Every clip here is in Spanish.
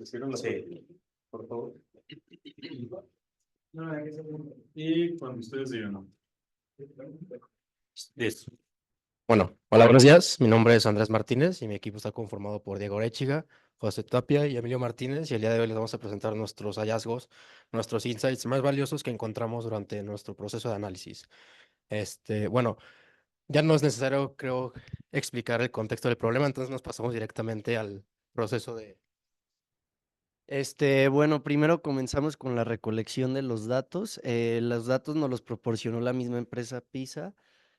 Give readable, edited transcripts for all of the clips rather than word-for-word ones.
Sí. Por favor. Y cuando ustedes digan. Listo. Bueno, hola, buenos días. Mi nombre es Andrés Martínez y mi equipo está conformado por Diego Orechiga, José Tapia y Emilio Martínez. Y el día de hoy les vamos a presentar nuestros hallazgos, nuestros insights más valiosos que encontramos durante nuestro proceso de análisis. Bueno, ya no es necesario, creo, explicar el contexto del problema, entonces nos pasamos directamente al proceso de... Bueno, primero comenzamos con la recolección de los datos. Los datos nos los proporcionó la misma empresa PISA.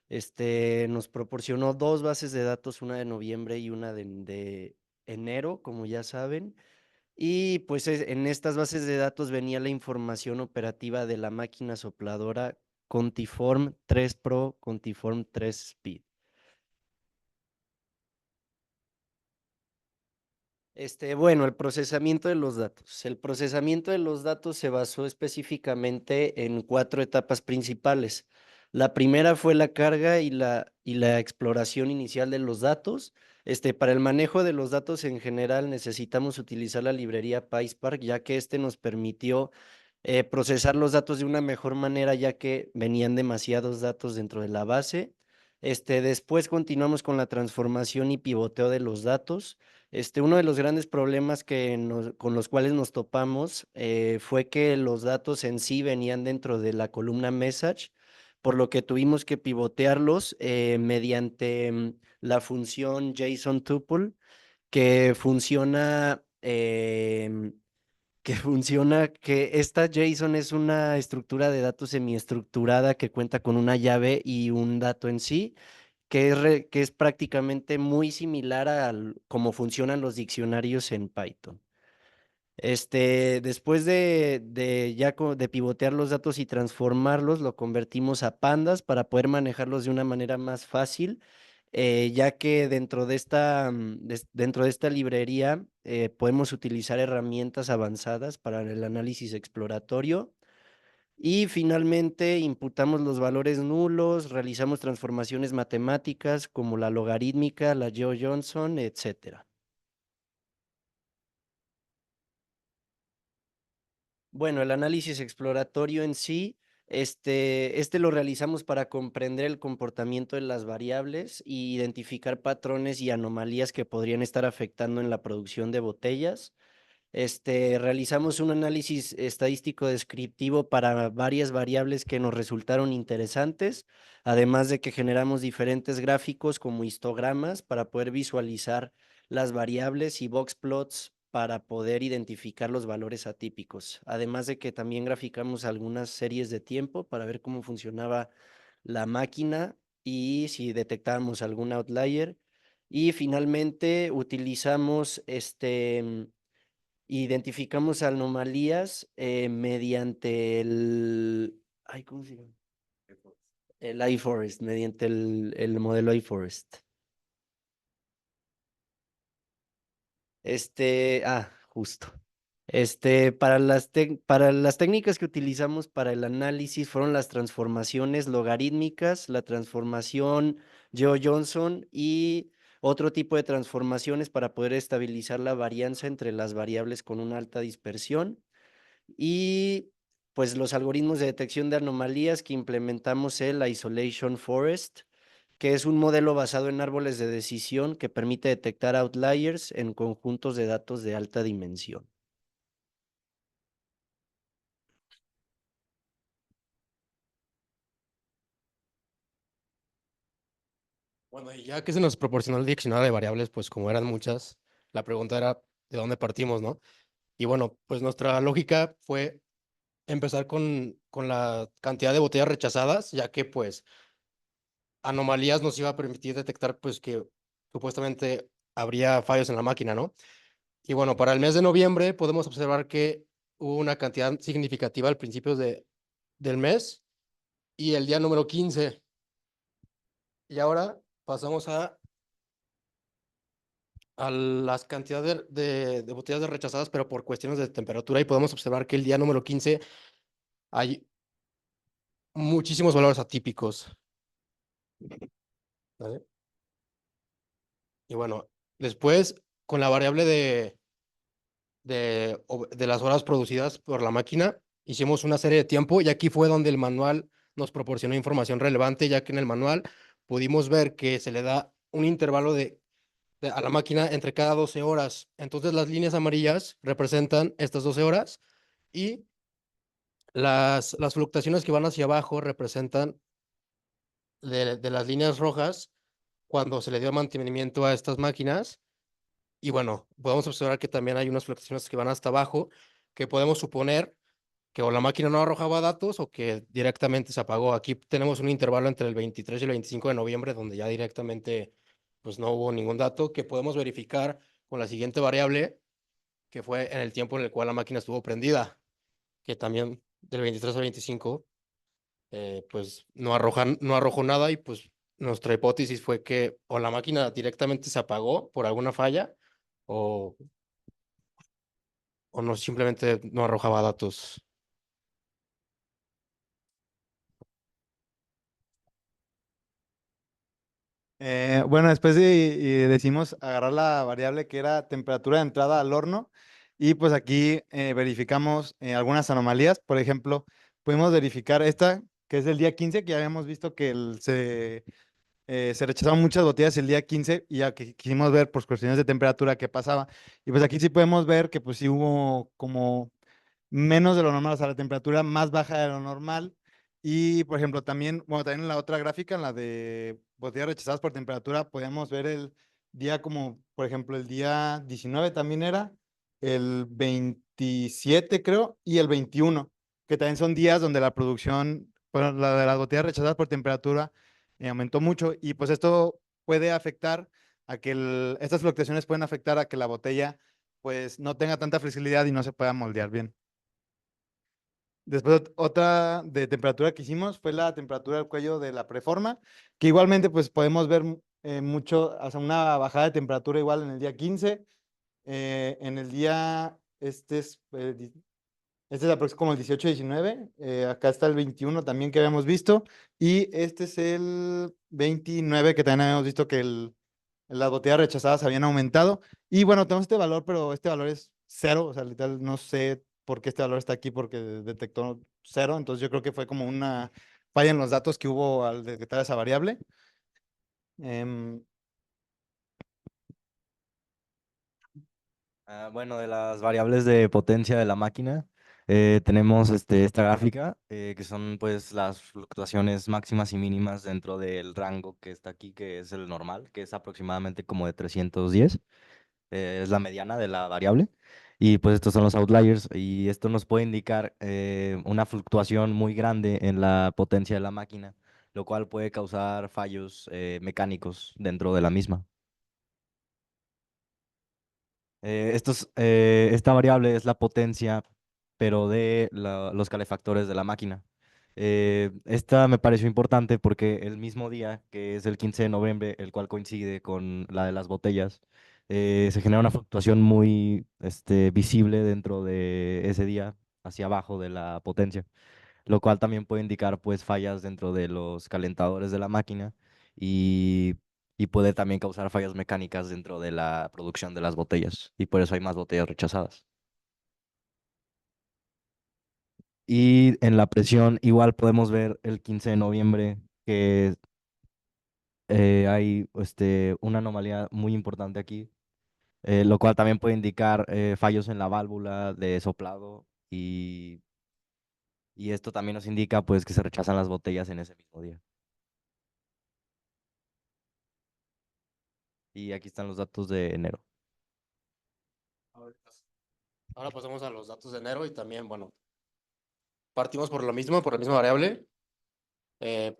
Nos proporcionó dos bases de datos, una de noviembre y una de enero, como ya saben. Y pues en estas bases de datos venía la información operativa de la máquina sopladora Contiform 3 Pro, Contiform 3 Speed. Bueno, el procesamiento de los datos. El procesamiento de los datos se basó específicamente en cuatro etapas principales. La primera fue la carga y la exploración inicial de los datos. Para el manejo de los datos en general necesitamos utilizar la librería PySpark, ya que nos permitió procesar los datos de una mejor manera, ya que venían demasiados datos dentro de la base. Después continuamos con la transformación y pivoteo de los datos. Uno de los grandes problemas con los cuales nos topamos fue que los datos en sí venían dentro de la columna message, por lo que tuvimos que pivotearlos mediante la función JSON tuple, que funciona, que esta JSON es una estructura de datos semiestructurada que cuenta con una llave y un dato en sí, que es prácticamente muy similar a cómo funcionan los diccionarios en Python. Después de pivotear los datos y transformarlos, lo convertimos a pandas para poder manejarlos de una manera más fácil, ya que dentro de esta librería podemos utilizar herramientas avanzadas para el análisis exploratorio. Y finalmente imputamos los valores nulos, realizamos transformaciones matemáticas como la logarítmica, la Joe-Johnson, etcétera. Bueno, el análisis exploratorio en sí, lo realizamos para comprender el comportamiento de las variables e identificar patrones y anomalías que podrían estar afectando en la producción de botellas. Realizamos un análisis estadístico descriptivo para varias variables que nos resultaron interesantes, además de que generamos diferentes gráficos como histogramas para poder visualizar las variables y box plots para poder identificar los valores atípicos, además de que también graficamos algunas series de tiempo para ver cómo funcionaba la máquina y si detectábamos algún outlier. Y finalmente utilizamos identificamos anomalías mediante ¿cómo se llama? El iForest, mediante el modelo iForest. Justo. Para las técnicas que utilizamos para el análisis fueron las transformaciones logarítmicas, la transformación Joe-Johnson y otro tipo de transformaciones para poder estabilizar la varianza entre las variables con una alta dispersión. Y pues los algoritmos de detección de anomalías que implementamos el Isolation Forest, que es un modelo basado en árboles de decisión que permite detectar outliers en conjuntos de datos de alta dimensión. Bueno, y ya que se nos proporcionó el diccionario de variables, pues como eran muchas, la pregunta era de dónde partimos, ¿no? Y bueno, pues nuestra lógica fue empezar con la cantidad de botellas rechazadas, ya que pues anomalías nos iba a permitir detectar pues que supuestamente habría fallos en la máquina, ¿no? Y bueno, para el mes de noviembre podemos observar que hubo una cantidad significativa al principio del mes y el día número 15. Y ahora pasamos a las cantidades de botellas de rechazadas, pero por cuestiones de temperatura, y podemos observar que el día número 15 hay muchísimos valores atípicos. ¿Vale? Y bueno, después con la variable de las horas producidas por la máquina. Hicimos una serie de tiempo y aquí fue donde el manual nos proporcionó información relevante, ya que en el manual pudimos ver que se le da un intervalo a la máquina entre cada 12 horas. Entonces las líneas amarillas representan estas 12 horas y las fluctuaciones que van hacia abajo representan de las líneas rojas cuando se le dio mantenimiento a estas máquinas. Y bueno, podemos observar que también hay unas fluctuaciones que van hasta abajo, que podemos suponer que o la máquina no arrojaba datos o que directamente se apagó. Aquí tenemos un intervalo entre el 23 y el 25 de noviembre donde ya directamente pues no hubo ningún dato que podemos verificar con la siguiente variable, que fue en el tiempo en el cual la máquina estuvo prendida, que también del 23 al 25 pues no arrojó nada y pues nuestra hipótesis fue que o la máquina directamente se apagó por alguna falla o, o no simplemente no arrojaba datos. Bueno, después decimos agarrar la variable que era temperatura de entrada al horno y pues aquí verificamos algunas anomalías. Por ejemplo, pudimos verificar esta, que es del día 15 que ya habíamos visto que se rechazaron muchas botellas el día 15 y ya que quisimos ver por cuestiones de temperatura qué pasaba. Y pues aquí sí podemos ver que pues sí hubo como menos de lo normal, o sea, la temperatura más baja de lo normal. Y, por ejemplo, también, bueno, también en la otra gráfica, en la de botellas rechazadas por temperatura, podíamos ver el día como, por ejemplo, el día 19 también era, el 27 creo, y el 21 que también son días donde la producción, bueno, la de las botellas rechazadas por temperatura aumentó mucho. Y pues esto puede afectar a que estas fluctuaciones pueden afectar a que la botella pues no tenga tanta flexibilidad y no se pueda moldear bien. Después otra de temperatura que hicimos fue la temperatura del cuello de la preforma, que igualmente pues podemos ver mucho, o sea, una bajada de temperatura igual en el día 15, en el día, este es como el 18-19, acá está el 21 también que habíamos visto, y este es el 29 que también habíamos visto que las botellas rechazadas habían aumentado. Y bueno, tenemos este valor, pero este valor es cero, o sea, literal, no sé por qué este valor está aquí porque detectó cero, entonces yo creo que fue como una falla en los datos que hubo al detectar esa variable. Em, Bueno, de las variables de potencia de la máquina, tenemos esta gráfica, que son pues las fluctuaciones máximas y mínimas dentro del rango que está aquí, que es el normal, que es aproximadamente como de 310, es la mediana de la variable, y pues estos son los outliers, y esto nos puede indicar una fluctuación muy grande en la potencia de la máquina, lo cual puede causar fallos mecánicos dentro de la misma. Esta variable es la potencia, pero de los calefactores de la máquina. Esta me pareció importante porque el mismo día, que es el 15 de noviembre, el cual coincide con la de las botellas, se genera una fluctuación muy visible dentro de ese día, hacia abajo de la potencia, lo cual también puede indicar pues fallas dentro de los calentadores de la máquina y, y puede también causar fallas mecánicas dentro de la producción de las botellas y por eso hay más botellas rechazadas. Y en la presión igual podemos ver el 15 de noviembre que hay una anomalía muy importante aquí, lo cual también puede indicar fallos en la válvula de soplado y esto también nos indica pues que se rechazan las botellas en ese mismo día. Y aquí están los datos de enero. Ahora pasamos a los datos de enero y también, bueno, partimos por lo mismo, por la misma variable.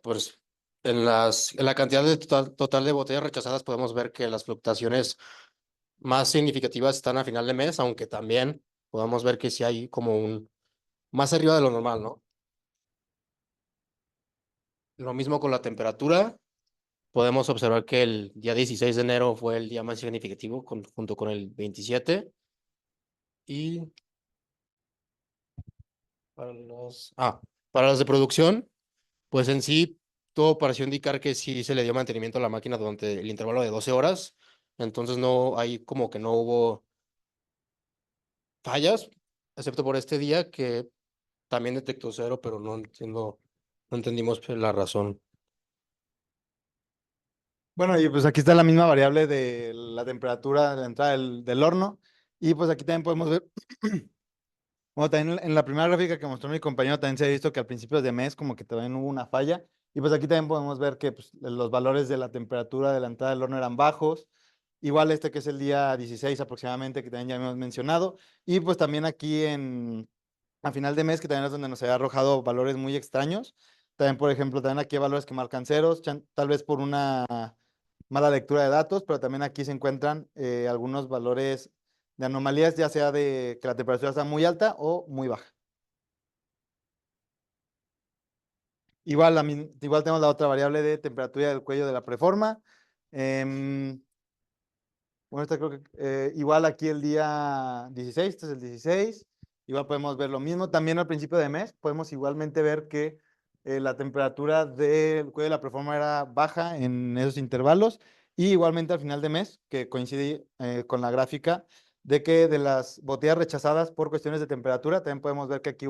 Pues en la cantidad de total de botellas rechazadas podemos ver que las fluctuaciones más significativas están a final de mes, aunque también podemos ver que sí hay como un más arriba de lo normal, ¿no? Lo mismo con la temperatura. Podemos observar que el día 16 de enero fue el día más significativo junto con el 27. Y para las de producción, pues en sí, todo pareció indicar que sí se le dio mantenimiento a la máquina durante el intervalo de 12 horas. Entonces no hay como que no hubo fallas, excepto por este día que también detectó 0, pero no entendimos pues, la razón. Bueno, y pues aquí está la misma variable de la temperatura de la entrada del horno. Y pues aquí también podemos ver, bueno, también en la primera gráfica que mostró mi compañero también se ha visto que al principio de mes como que también hubo una falla. Y pues aquí también podemos ver que pues, los valores de la temperatura de la entrada del horno eran bajos. Igual este que es el día 16 aproximadamente, que también ya hemos mencionado. Y pues también aquí a final de mes, que también es donde nos había arrojado valores muy extraños. También, por ejemplo, también aquí hay valores que marcan ceros, tal vez por una mala lectura de datos, pero también aquí se encuentran algunos valores de anomalías, ya sea de que la temperatura está muy alta o muy baja. Igual tenemos la otra variable de temperatura del cuello de la preforma. Em, bueno, esta creo que igual aquí el día 16, este es el 16. Igual podemos ver lo mismo. También al principio de mes podemos igualmente ver que la temperatura del cuello de la preforma era baja en esos intervalos. Y igualmente al final de mes, que coincide con la gráfica de que de las botellas rechazadas por cuestiones de temperatura, también podemos ver que aquí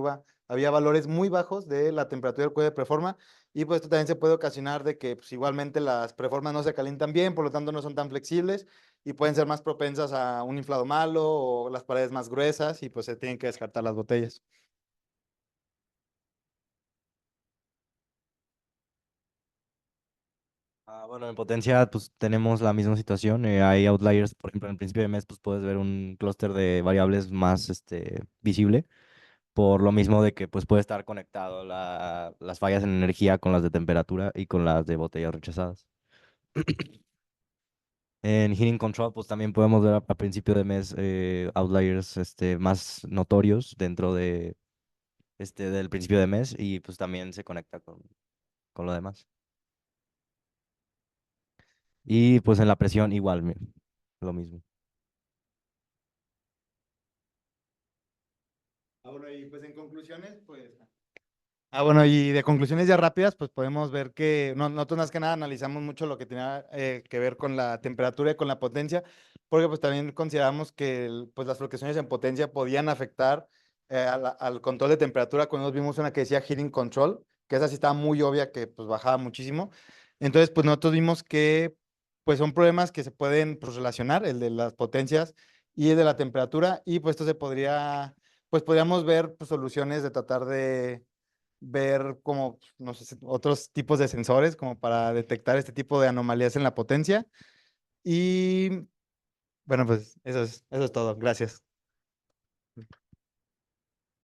había valores muy bajos de la temperatura del cuello de preforma. Y pues esto también se puede ocasionar de que pues, igualmente las preformas no se calientan bien, por lo tanto no son tan flexibles y pueden ser más propensas a un inflado malo o las paredes más gruesas y pues se tienen que descartar las botellas. Bueno, en potencia pues tenemos la misma situación. Hay outliers, por ejemplo, en el principio de mes pues puedes ver un clúster de variables más visible, por lo mismo de que pues puede estar conectado las fallas en energía con las de temperatura y con las de botellas rechazadas. En Heating Control, pues también podemos ver a principio de mes outliers más notorios dentro del principio de mes y pues también se conecta con lo demás. Y pues en la presión igual, lo mismo. Bueno, y pues en conclusiones, pues... bueno, y de conclusiones ya rápidas, pues podemos ver que nosotros más que nada analizamos mucho lo que tenía que ver con la temperatura y con la potencia, porque pues también consideramos que pues las fluctuaciones en potencia podían afectar al control de temperatura. Cuando nos vimos una que decía heating control, que esa sí estaba muy obvia que pues bajaba muchísimo. Entonces, pues nosotros vimos que pues son problemas que se pueden pues, relacionar, el de las potencias y el de la temperatura, y pues esto pues podríamos ver pues, soluciones de tratar de ver como, no sé, otros tipos de sensores como para detectar este tipo de anomalías en la potencia. Y bueno, pues eso es todo. Gracias.